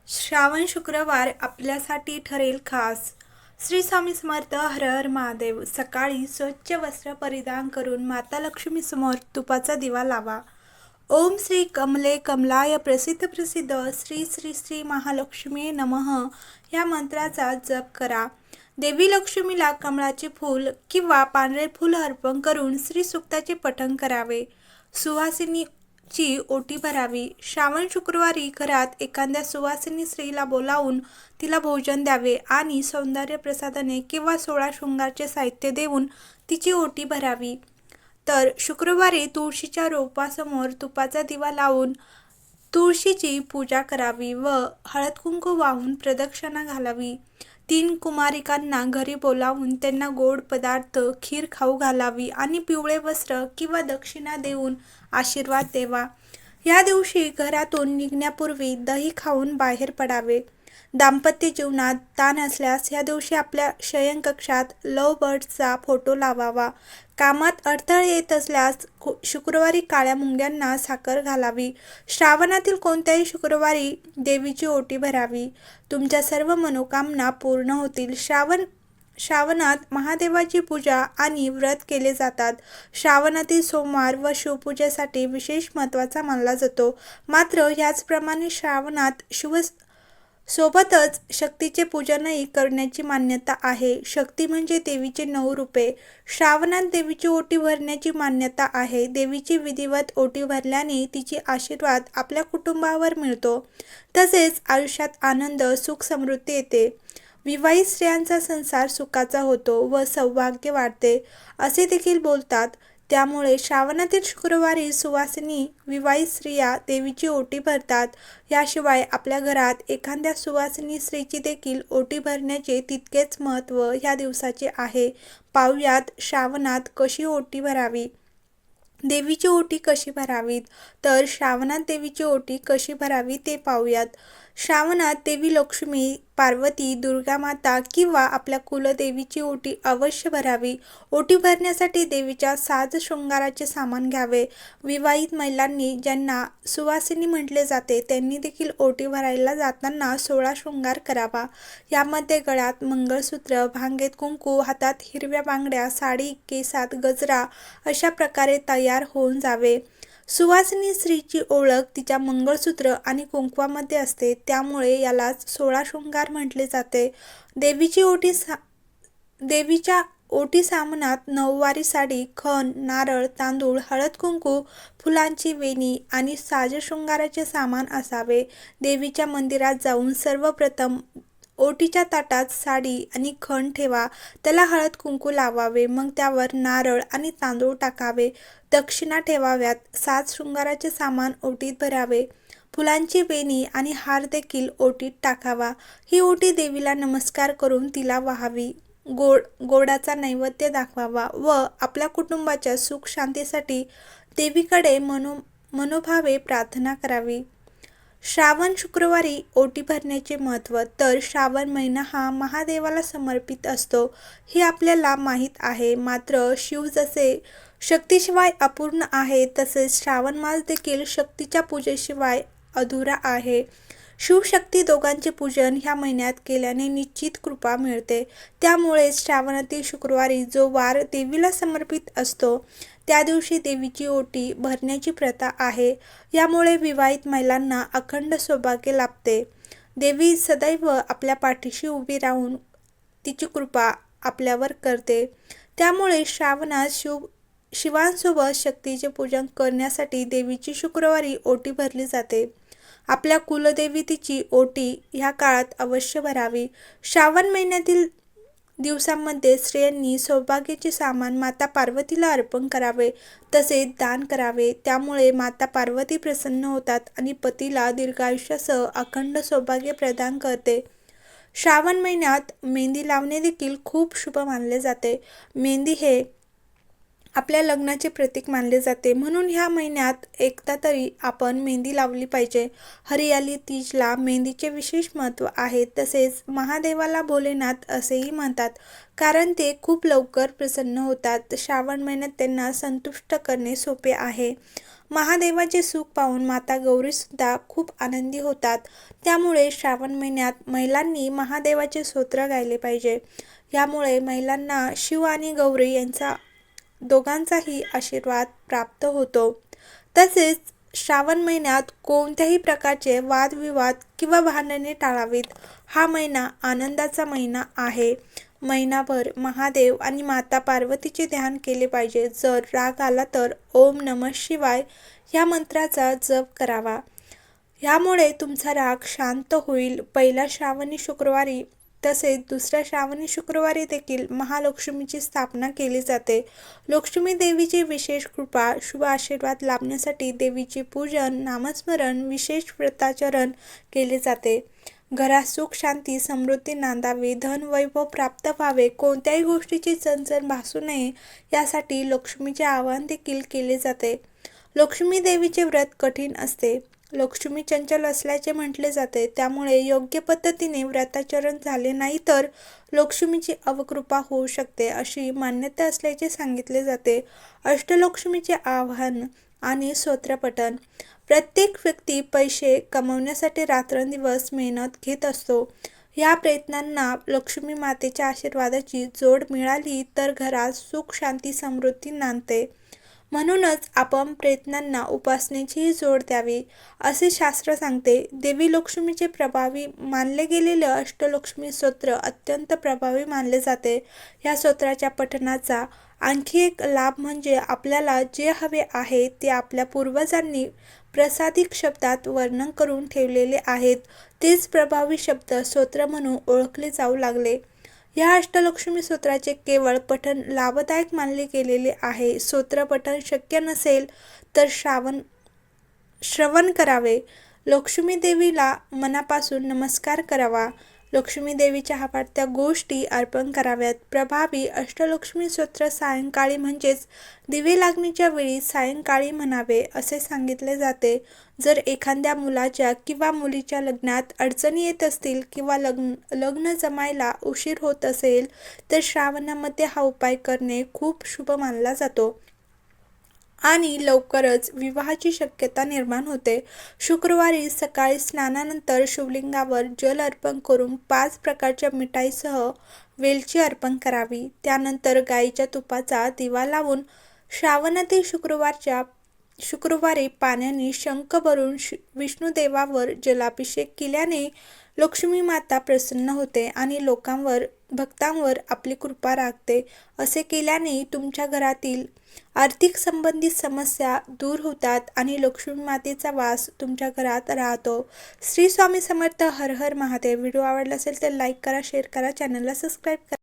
श्रावण शुक्रवार आपल्यासाठी ठरेल खास. श्री स्वामी समर्थ. हर हर महादेव. सकाळी स्वच्छ वस्त्र परिधान करून माता लक्ष्मी समोर तुपाचा दिवा लावा. ओम श्री कमले कमलाय प्रसिद्ध प्रसिद्ध श्री श्री श्री महालक्ष्मी नमः या मंत्राचा जप करा. देवी लक्ष्मीला कमळाचे फूल किंवा पांढरे फूल अर्पण करून श्री सूक्ताचे पठण करावे. सुवासिनीची ओटी भरावी. श्रावण शुक्रवारी घरात एखाद्या सुवासिनी स्त्रीला बोलावून तिला भोजन द्यावे आणि सौंदर्य प्रसाधने किंवा 16 शृंगारचे साहित्य देऊन तिची ओटी भरावी. तर शुक्रवारी तुळशीच्या रोपासमोर तुपाचा दिवा लावून तुळशीची पूजा करावी व हळद कुंकू वाहून प्रदक्षिणा घालावी. 3 कुमारिकांना घरी बोलावून त्यांना गोड पदार्थ खीर खाऊ घालावी आणि पिवळे वस्त्र किंवा दक्षिणा देऊन आशीर्वाद द्यावा. या दिवशी घरातून निघण्यापूर्वी दही खाऊन बाहेर पडावे. दाम्पत्य जीवनात ताण असल्यास या दिवशी आपल्या शयनकक्षात लव्ह बर्ड्सचा फोटो लावावा. कामात अडथळे येत असल्यास शुक्रवारी काळ्या मुंग्यांना साखर घालावी. श्रावणातील कोणत्याही शुक्रवारी देवीची ओटी भरावी. तुमच्या सर्व मनोकामना पूर्ण होतील. श्रावणात महादेवाची पूजा आणि व्रत केले जातात. श्रावणातील सोमवार व शिवपूजेसाठी विशेष महत्त्वाचा मानला जातो. मात्र याचप्रमाणे श्रावणात सोबतच शक्तीचे पूजनही करण्याची मान्यता आहे. शक्ती म्हणजे देवीचे 9 रूपे. श्रावणात देवीची ओटी भरण्याची मान्यता आहे. देवीची विधिवत ओटी भरल्याने तिचे आशीर्वाद आपल्या कुटुंबावर मिळतो. तसेच आयुष्यात आनंद, सुख, समृद्धी येते. विवाहित स्त्रियांचा संसार सुखाचा होतो व सौभाग्य वाढते असे देखील बोलतात. त्यामुळे श्रावणातील शुक्रवारी सुवासिनी विवाहित स्त्रिया देवीची ओटी भरतात. याशिवाय आपल्या घरात एखाद्या सुवासिनी स्त्रीची देखील ओटी भरण्याचे तितकेच महत्त्व ह्या दिवसाचे आहे. पाहुयात श्रावणात कशी ओटी भरावी. देवीची ओटी कशी भरावीत? तर श्रावणात देवीची ओटी कशी भरावी ते पाहूयात. श्रावणात देवी लक्ष्मी, पार्वती, दुर्गा माता किंवा आपल्या कुलदेवीची ओटी अवश्य भरावी. ओटी भरण्यासाठी देवीच्या साज शृंगाराचे सामान घ्यावे. विवाहित महिलांनी, ज्यांना सुवासिनी म्हटले जाते, त्यांनी देखील ओटी भरायला जाताना 16 शृंगार करावा. यामध्ये गळ्यात मंगळसूत्र, भांगेत कुंकू, हातात हिरव्या बांगड्या, साडी, केसात गजरा अशा प्रकारे तयार होऊन जावे. सुवासिनी स्त्रीची ओळख तिच्या मंगळसूत्र आणि कुंकवामध्ये असते. त्यामुळे यालाच 16 शृंगार म्हटले जाते. देवीच्या ओटी सामानात नऊवारी साडी, खण, नारळ, तांदूळ, हळद कुंकू, फुलांची वेणी आणि साजशृंगाराचे सामान असावे. देवीच्या मंदिरात जाऊन सर्वप्रथम ओटीच्या ताटात साडी आणि खण ठेवा. त्याला हळद कुंकू लावावे. मग त्यावर नारळ आणि तांदूळ टाकावे. दक्षिणा ठेवाव्यात. साज शृंगाराचे सामान ओटीत भरावे. फुलांची वेणी आणि हार देखील ओटीत टाकावा. ही ओटी देवीला नमस्कार करून तिला वाहावी. गोडाचा नैवेद्य दाखवावा व आपल्या कुटुंबाच्या सुख शांतीसाठी देवीकडे मनोभावे प्रार्थना करावी. श्रावण शुक्रवारी ओटी भरण्याचे महत्त्व. तर श्रावण महिना हा महादेवाला समर्पित असतो हे आपल्याला माहीत आहे. मात्र शिव जसे शक्तीशिवाय अपूर्ण आहे, तसेच श्रावण मास देखील शक्तीच्या पूजेशिवाय अधुरा आहे. शिवशक्ती दोघांचे पूजन ह्या महिन्यात केल्याने निश्चित कृपा मिळते. त्यामुळे श्रावणातील शुक्रवारी जो वार देवीला समर्पित असतो त्या दिवशी देवीची ओटी भरण्याची प्रथा आहे. यामुळे विवाहित महिलांना अखंड सौभाग्य लाभते. देवी सदैव आपल्या पाठीशी उभी राहून तिची कृपा आपल्यावर करते. त्यामुळे श्रावणात शिवांसोबत शक्तीचे पूजन करण्यासाठी देवीची शुक्रवारी ओटी भरली जाते. आपल्या कुलदेवतेची ओटी ह्या काळात अवश्य भरावी. श्रावण महिन्यातील दिवसांमध्ये स्त्रियांनी सौभाग्याचे सामान माता पार्वतीला अर्पण करावे, तसेच दान करावे. त्यामुळे माता पार्वती प्रसन्न होतात आणि पतीला दीर्घायुष्यासह अखंड सौभाग्य प्रदान करते. श्रावण महिन्यात मेहंदी लावणे देखील खूप शुभ मानले जाते. मेहंदी हे आपल्या लग्नाचे प्रतीक मानले जाते. म्हणून ह्या महिन्यात एकदा तरी आपण मेहंदी लावली पाहिजे. हरियाली तीजला मेहंदीचे विशेष महत्त्व आहे. तसेच महादेवाला भोलेनाथ असेही म्हणतात, कारण ते खूप लवकर प्रसन्न होतात. श्रावण महिन्यात त्यांना संतुष्ट करणे सोपे आहे. महादेवाचे सुख पाहून माता गौरीसुद्धा खूप आनंदी होतात. त्यामुळे श्रावण महिन्यात महिलांनी महादेवाचे स्तोत्र गायले पाहिजे. यामुळे महिलांना शिव आणि गौरी यांचा दोघांचाही आशीर्वाद प्राप्त होतो. तसेच श्रावण महिन्यात कोणत्याही प्रकारचे वादविवाद किंवा भांडणे टाळावीत. हा महिना आनंदाचा महिना आहे. महिनाभर महादेव आणि माता पार्वतीचे ध्यान केले पाहिजे. जर राग आला तर ओम नमः शिवाय या मंत्राचा जप करावा. यामुळे तुमचा राग शांत होईल. पहिल्या श्रावणी शुक्रवारी तसेच दुसऱ्या श्रावणी शुक्रवारी देखील महालक्ष्मीची स्थापना केली जाते. लक्ष्मी देवीची विशेष कृपा शुभ आशीर्वाद लाभण्यासाठी देवीचे पूजन, नामस्मरण, विशेष व्रताचरण केले जाते. घरात सुख शांती समृद्धी नांदावी, धन वैभव प्राप्त व्हावे, कोणत्याही गोष्टीची चणचण भासू नये यासाठी लक्ष्मीचे आवाहन देखील केले जाते. लक्ष्मी देवीचे व्रत कठीण असते. लक्ष्मी चंचल असल्याचे म्हटले जाते. त्यामुळे योग्य पद्धतीने व्रताचरण झाले नाही तर लक्ष्मीची अवकृपा होऊ शकते अशी मान्यता असल्याचे सांगितले जाते. अष्टलक्ष्मीचे आवाहन आणि स्तोत्रपठण. प्रत्येक व्यक्ती पैसे कमवण्यासाठी रात्रंदिवस मेहनत घेत असतो. या प्रयत्नांना लक्ष्मी मातेच्या आशीर्वादाची जोड मिळाली तर घरात सुख शांती समृद्धी नांदते. म्हणूनच आपण प्रयत्नांना उपासनेचीही जोड द्यावी असे शास्त्र सांगते. देवी लक्ष्मीचे प्रभावी मानले गेलेले अष्टलक्ष्मी स्तोत्र अत्यंत प्रभावी मानले जाते. या स्तोत्राच्या पठणाचा आणखी एक लाभ म्हणजे आपल्याला जे हवे आहे ते आपल्या पूर्वजांनी प्रसादिक शब्दात वर्णन करून ठेवलेले आहेत. तेच प्रभावी शब्द स्तोत्र म्हणून ओळखले जाऊ लागले. या अष्टलक्ष्मी स्तोत्राचे केवळ पठण लाभदायक मानले गेलेले आहे. स्तोत्र पठण शक्य नसेल तर श्रवण करावे. लक्ष्मी देवीला मनापासून नमस्कार करावा. लक्ष्मी देवीच्या आवडत्या गोष्टी अर्पण कराव्यात. प्रभावी अष्टलक्ष्मी स्तोत्र सायंकाळी म्हणजेच दिवे लागणीच्या वेळी सायंकाळी म्हणावे असे सांगितले जाते. जर एखाद्या मुलाच्या किंवा मुलीच्या लग्नात अडचणी येत असतील किंवा लग्न जमायला उशीर होत असेल तर श्रावणामध्ये हा उपाय करणे खूप शुभ मानला जातो आणि लवकरच विवाहाची शक्यता निर्माण होते. शुक्रवारी सकाळी स्नानानंतर शिवलिंगावर जल अर्पण करून 5 प्रकारच्या मिठाईसह वेलची अर्पण करावी. त्यानंतर गाईच्या तुपाचा दिवा लावून श्रावणातील शुक्रवारी पाण्याने शंख भरून विष्णुदेवावर जलाभिषेक केल्याने लक्ष्मी माता प्रसन्न होते आणि भक्तांवर आपली कृपा राखते. असे केल्याने तुमच्या घरातील आर्थिक संबंधित समस्या दूर होतात आणि लक्ष्मी मातेचा वास तुमच्या घरात राहतो. श्री स्वामी समर्थ. हर हर महादेव. व्हिडिओ आवडला असेल तर लाईक करा, शेअर करा, चॅनलला सबस्क्राईब करा.